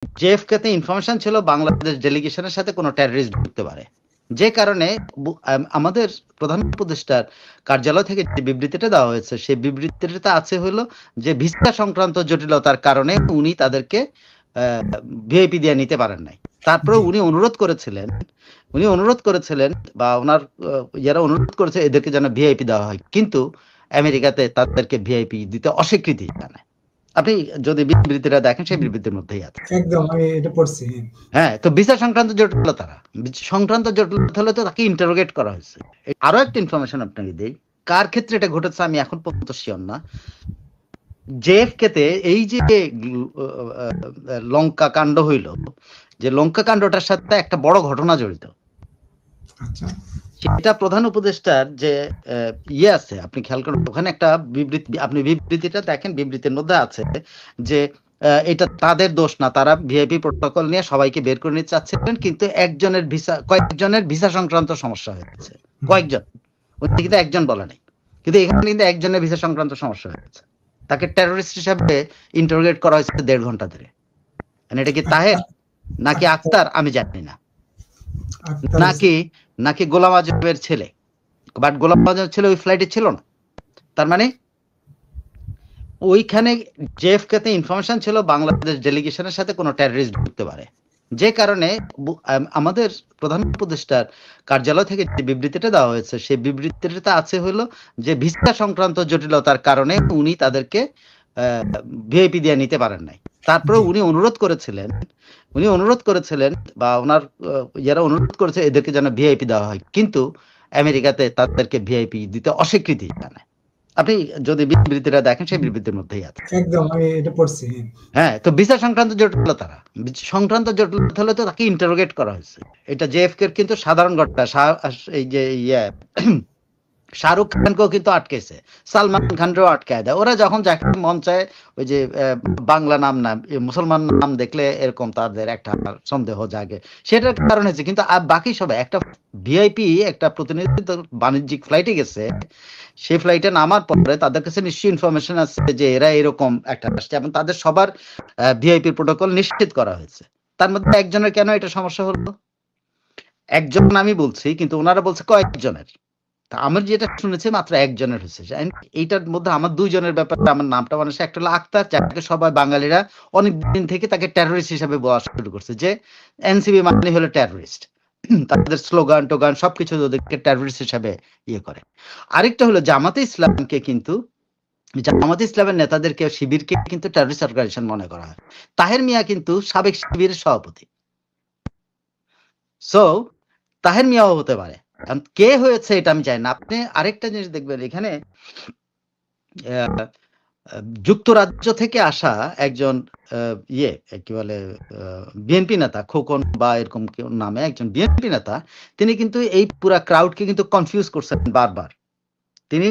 জেএফকে তে ইনফরমেশন ছিল বাংলাদেশ ডেলিগেশনের সাথে কোনো টেররিস্ট ঢুকতে পারে, যে কারণে আমাদের প্রধান উপদেষ্টার কার্যালয় থেকে যে বিবৃতিটা দেওয়া হয়েছে সেই বিবৃতিটা আছে হলো যে ভিসা সংক্রান্ত জটিলতার কারণে উনি তাদেরকে ভিআইপি দিয়ে নিতে পারেন নাই। তারপরে জি। উনি অনুরোধ করেছিলেন বা ওনার যারা অনুরোধ করেছে এদেরকে যেন ভিআইপি দেওয়া হয়, কিন্তু আমেরিকাতে তাদেরকে ভিআইপি দিতে অস্বীকৃতি জানায়। আপনি যদি বিবৃতিটা দেখেন সেই বিবৃতির মধ্যেই আছে। একদম আমি এটা পড়ছি। হ্যাঁ, তো ভিসা সংক্রান্ত জটিলতা হলে তো তাকে ইন্টারোগেট করা হয়েছে। আরো একটা ইনফরমেশন আপনাকে দেই, কার ক্ষেত্রে এটা ঘটেছে আমি এখন পর্যন্ত শিওর না। জেএফকে তে এই যে লঙ্কা কাণ্ড হইল, যে লঙ্কা কাণ্ডটার সাথে একটা বড় ঘটনা জড়িত। আচ্ছা। সেটা প্রধান উপদেষ্টার যে ইয়ে আছে, আপনি খেয়াল করেন ওখানে একটা বিবৃতি, আপনি বিবৃতিটা দেখেন, বিবৃতির মধ্যে আছে যে এটা তাদের দোষ না, তারা ভিআইপি প্রোটোকল নিয়ে সবাইকে বের করে নিতে চাচ্ছিলেন, কিন্তু কয়েকজনের ভিসা সংক্রান্ত সমস্যা হয়েছে। কয়েকজন, ওইটা কিন্তু একজন বলে নাই, কিন্তু এখানে কিন্তু একজনের ভিসা সংক্রান্ত সমস্যা হয়েছে। তাকে টেররিস্ট হিসাবে ইন্টারোগেট করা হয়েছে 1.5 ঘন্টা ধরে। এটা কি তাহের নাকি আক্তার আমি জানি না, নাকি গোলাম আজমের ছেলে, বাট গোলাম আজমের ছেলে ওই ফ্লাইটে ছিল না। তার মানে ওইখানে জেএফকে তে ইনফরমেশন ছিল বাংলাদেশ ডেলিগেশনের সাথে কোনো টেররিস্ট ঢুকতে পারে, যে কারণে আমাদের প্রধান উপদেষ্টার কার্যালয় থেকে যে বিবৃতিটা দেওয়া হয়েছে সেই বিবৃতিটা আছে হলো যে ভিসা সংক্রান্ত জটিলতার কারণে উনি তাদেরকে ভিআইপি দিয়ে নিতে পারেন নাই। তারপরে উনি অনুরোধ করেছিলেন বা ওনার যারা অনুরোধ করেছে এদেরকে যেন ভিআইপি দেওয়া হয়, কিন্তু আমেরিকাতে তাদেরকে ভিআইপি দিতে অস্বীকৃতি জানায়। আপনি যদি বিবৃতিটা দেখেন সেই বিবৃতির মধ্যেই আছে। একদম আমি এটা পড়ছি। হ্যাঁ, তো ভিসা সংক্রান্ত জটিলতা হলে তো তাকে ইন্টারোগেট করা হয়েছে। এটা জেএফকে এর কিন্তু সাধারণ ঘটনা। এই যে শাহরুখ খানকেও কিন্তু আটকেছে, সালমান খানকেও আটকায় দেয়। ওরা যখন যাকে মন চায় ওই যে বাংলা নাম না মুসলমান নাম দেখলে এরকম তাদের একটা সন্দেহ জাগে, সেটার কারণ হয়েছে। কিন্তু বাকি সবাই একটা ভিআইপি একটা প্রতিনিধি বাণিজ্যিক ফ্লাইটে গেছে, সেই ফ্লাইটে নামার পরে তাদের কাছে নিশ্চয়ই ইনফরমেশন আছে যে এরা এরকম একটা আসছে এবং তাদের সবার ভিআইপি প্রোটোকল নিশ্চিত করা হয়েছে। তার মধ্যে একজনের কেন এটা সমস্যা হলো? একজন আমি বলছি, কিন্তু ওনারা বলছে কয়েকজনের। আমার যেটা শুনেছি মাত্র একজনের হয়েছে। এইটার মধ্যে আমার 2 জনের ব্যাপারে আমার নামটা মনে আছে। একটা হলো আক্তার, যাকে সবাই বাঙালিরা অনেকদিন থেকে তাকে টেররিস্ট হিসাবে বলা শুরু করছে, যে এনসিবি মানে হলো টেররিস্ট, তাদের স্লোগান টোগান সবকিছু ওদেরকে টেররিস্ট হিসাবে ইয়ে করে। আরেকটা হলো জামাতে ইসলামের নেতাদেরকে, শিবিরকে কিন্তু টেররিস্ট অর্গানাইজেশন মনে করা হয়। তাহের মিয়া কিন্তু সাবেক শিবিরের সভাপতি, সো তাহের মিয়াও হতে পারে। কে হয়েছে এটা আমি জানি না। আপনি আরেকটা জিনিস দেখবেন, এখানে যুক্তরাজ্য থেকে আসা একজন কি বলে বিএনপি নেতা, খোকন বা এরকম কেউ নামে একজন বিএনপি নেতা, তিনি কিন্তু এই পুরা ক্রাউডকে কিন্তু কনফিউজ করছেন বারবার। তিনি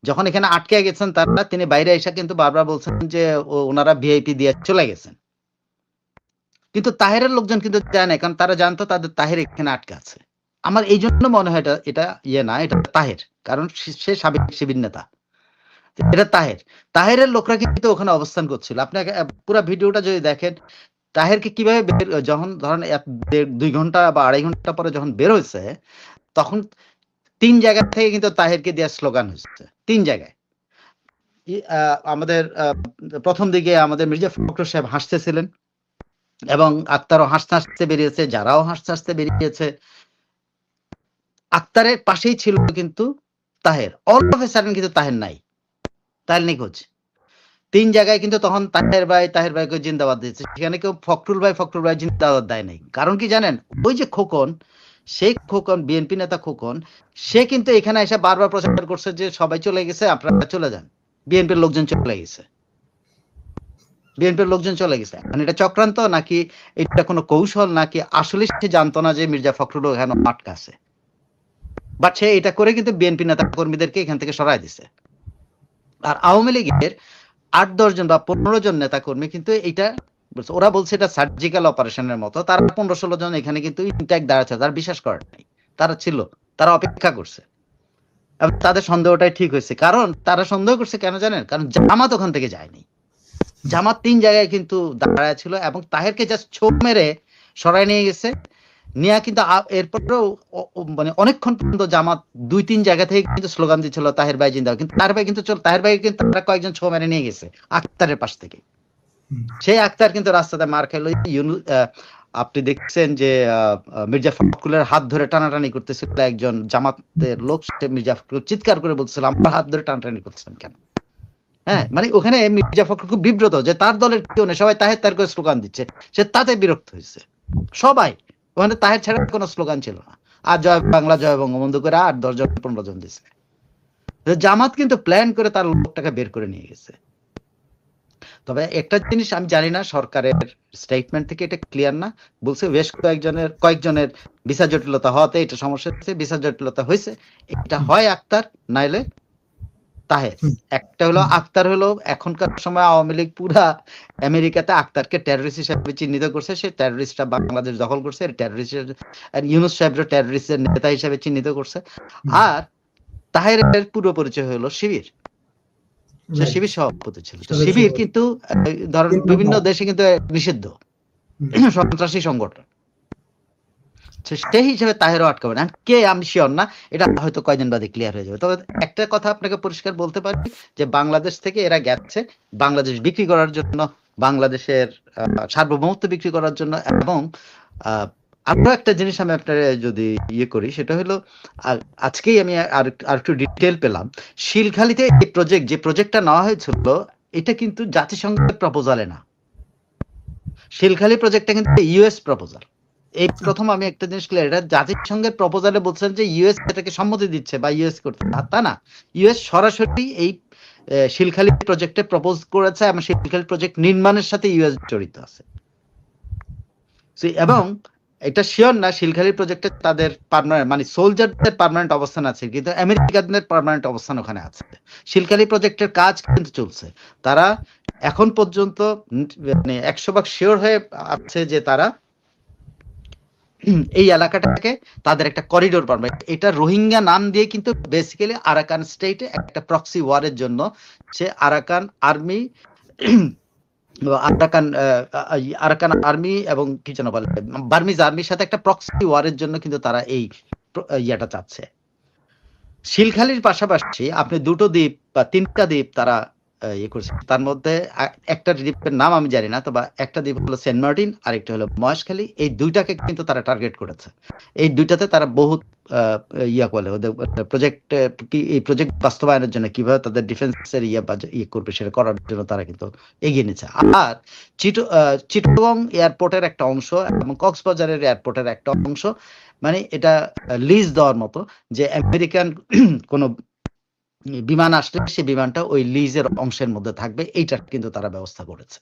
যখন এখানে আটকে গেছেন তিনি বাইরে এসে কিন্তু বারবার বলছেন যে ওনারা ভিআইপি দিয়ে চলে গেছেন, কিন্তু তাহেরের লোকজন কিন্তু যায় না, কারণ তারা জানতো তাহের এখানে আটকে আছে। আমার এই জন্য মনে হয় এটা না, এটা তাহের, কারণ সে সাবেক শিবির নেতা। এটা তাহেরের লোকরা কিন্তু ওখানে অবস্থান করছিল। আপনি পুরো ভিডিওটা যদি দেখেন, তাহেরকে কিভাবে যখন ধরেন 2 ঘন্টা বা 2.5 ঘন্টা পরে যখন বের হয়েছে, তখন 3 জায়গা থেকে কিন্তু তাহেরকে দেওয়ার স্লোগান হচ্ছে, 3 জায়গায়। আমাদের প্রথম দিকে আমাদের মির্জা ফখরুল সাহেব হাসতেছিলেন এবং আক্তারও হাসতে হাসতে বেরিয়েছে, যারাও হাসতে হাসতে বেরিয়েছে। আক্তারের পাশেই ছিল কিন্তু Taher. All of a sudden কিন্তু তাহের নাই, তাহের নিখোঁজ। 3 জায়গায় কিন্তু তখন তাহের ভাইকে জিন্দাবাদ দিয়েছে, সেখানে কেউ ফখরুল ভাই জিন্দাবাদ দেয় নাই। কারণ কি জানেন? ওই যে খোকন, সেই খোকন বিএনপি নেতা খোকন, সে কিন্তু এখানে এসে বারবার প্রচার করছে যে সবাই চলে গেছে, আপনারা চলে যান, বিএনপির লোকজন চলে গেছে। এখন এটা চক্রান্ত নাকি এটা কোনো কৌশল, নাকি আসলে সে জানতো না যে মির্জা ফখরুল এখানে আটকা আছে, বাট সে এটা করে কিন্তু বিএনপি নেতা কর্মীদেরকে এখান থেকে সরাই দিছে। আর আওয়ামী লীগের 8-10 জন বা 15 জন নেতা কর্মী কিন্তু এটা ওরা বলছে এটা সার্জিক্যাল অপারেশনের মতো। তারা 15-16 জন এখানে কিন্তু ইনট্যাক্ট দাঁড়াচ্ছে, তারা বিশ্বাস করে নাই, তারা ছিল, তারা অপেক্ষা করছে। এবং তাদের সন্দেহটাই ঠিক হয়েছে। কারণ তারা সন্দেহ করছে কেন জানেন? কারণ জামাত ওখান থেকে যায়নি। জামাত 3 জায়গায় কিন্তু দাঁড়ায় ছিল এবং তাহেরকে জাস্ট ছো মেরে সরাই নিয়ে গেছে। নিয়ে কিন্তু এরপরেও মানে অনেকক্ষণ পর্যন্ত জামাত 2-3 জায়গা থেকে কিন্তু স্লোগান দিচ্ছিল তাহের ভাই জিন্দাবাদ, কিন্তু তাহের ভাই কিন্তু তাহের ভাই কিন্তু তারা কয়েকজন ছো মেরে নিয়ে গেছে আক্তারের পাশ থেকে। সেই আক্তার কিন্তু রাস্তাতে মার খেলো। আপনি দেখছেন যে মির্জা ফখরুলের হাত ধরে টানাটানি করতেছিল একজন জামাতের লোক, সে মির্জা ফখরুল চিৎকার করে বলছিল আমার হাত ধরে টানাটানি করতেছেন কেন। হ্যাঁ, মানে ওখানে মির্জা ফখরুল খুব বিব্রত যে তার দলের কেউ নেই, সবাই তাহের তার করে স্লোগান দিচ্ছে, সে তাতে বিরক্ত হয়েছে। সবাই ওখানে তাহের ছাড়া কোনো স্লোগান ছিল না। আর জয় বাংলা জয় বঙ্গবন্ধু করে 8-10 জন 15 জন দিচ্ছে। জামাত কিন্তু প্ল্যান করে তার লোকটাকে বের করে নিয়ে গেছে। তবে একটা জিনিস আমি জানি না, সরকারের স্টেটমেন্ট থেকে এটা ক্লিয়ার না, বলছে বেশ কয়েকজনের ভিসা জটিলতা হওয়াতে এটা সমস্যা হচ্ছে। ভিসা জটিলতা হয়েছে, এটা হয় আক্তার নাইলে তাহের। একটা হলো আক্তার হলো এখনকার সময় আওয়ামী লীগ পুরা আমেরিকাতে আক্তারকে টেররিস্ট হিসেবে চিহ্নিত করছে, সে টেররিস্টটা বাংলাদেশ দখল করছে, টেররিস্ট ইউনূস সাহেবের টেররিস্টের নেতা হিসেবে চিহ্নিত করছে। আর তাহেরের পুরো পরিচয় হলো শিবির, সে শিবির সভাপতি ছিল। শিবির কিন্তু ধরেন বিভিন্ন দেশে কিন্তু নিষিদ্ধ সন্ত্রাসী সংগঠন, সেই হিসেবে তাহেরও আটকাবে না। কে আমি শিওর না, এটা হয়তো কয়দিন বাদে ক্লিয়ার হয়ে যাবে। তবে একটা কথা আপনাকে পরিষ্কার বলতে পারি যে বাংলাদেশ থেকে এরা গেছে বাংলাদেশ বিক্রি করার জন্য, বাংলাদেশের সার্বভৌমত্ব বিক্রি করার জন্য। এবং আরো একটা জিনিস আমি আপনার যদি ইয়ে করি, সেটা হলো আজকেই আমি আর একটু ডিটেল পেলাম, শিলখালিতে এই প্রজেক্ট, যে প্রজেক্টটা নেওয়া হয়েছিল, এটা কিন্তু জাতিসংঘের প্রপোজালে না, শিলখালি প্রজেক্টটা কিন্তু ইউএস প্রপোজাল। এই প্রথম আমি একটা জিনিস ক্লিয়ার, এটা জাতিসংঘের প্রপোজালে বলছেন যে ইউএস এটাকে সম্মতি দিচ্ছে বা ইউএস করতে, তা না, ইউএস সরাসরি এই শিলখালি প্রজেক্টে প্রপোজ করেছে এবং শিলখালি প্রজেক্ট নির্মাণের সাথে ইউএস জড়িত আছে। এবং এটা শিওর না শিলখালি প্রজেক্টে তাদের পার্মানেন্ট মানে সোলজারদের পার্মানেন্ট অবস্থান আছে, কিন্তু আমেরিকানদের পার্মানেন্ট অবস্থান ওখানে আছে। শিলখালি প্রজেক্টের কাজ কিন্তু চলছে। তারা এখন পর্যন্ত মানে 100% শিওর হয়ে আছে যে তারা এই এলাকাটাকে তাদের একটা করিডোর বানাবে। এটা রোহিঙ্গা নাম দিয়ে কিন্তু বেসিক্যালি আরাকান স্টেটে একটা প্রক্সি ওয়ারের জন্য, সে আরাকান আর্মি এবং কি যেন বলে বার্মিজ আর্মির সাথে একটা প্রক্সি ওয়ারের জন্য কিন্তু তারা এই ইয়াটা চাচ্ছে। শিলখালির পাশাপাশি আপনি 2টো দ্বীপ বা 3টা দ্বীপ তারা ইয়ে করছে, তার মধ্যে একটা দ্বীপের নাম আমি জানি না, তবে একটা দ্বীপ হলো সেন্ট মার্টিন আর একটা হলো মহেশখালী। এই দুইটাকে কিন্তু তারা টার্গেট করেছে। এই দুইটাতে তারা বহুত ইয়া করে ওদের প্রজেক্ট, এই প্রজেক্ট বাস্তবায়নের জন্য কিভাবে তাদের ডিফেন্সের ইয়ে করবে সেটা করার জন্য তারা কিন্তু এগিয়ে নিচ্ছে। আর চিটাগং এয়ারপোর্টের একটা অংশ এবং কক্সবাজারের এয়ারপোর্টের একটা অংশ, মানে এটা লিজ দেওয়ার মতো, যে আমেরিকান কোন বিমান আসলে সে বিমানটা ওই লিজের অংশের মধ্যে থাকবে, এইটার কিন্তু তারা ব্যবস্থা করেছে।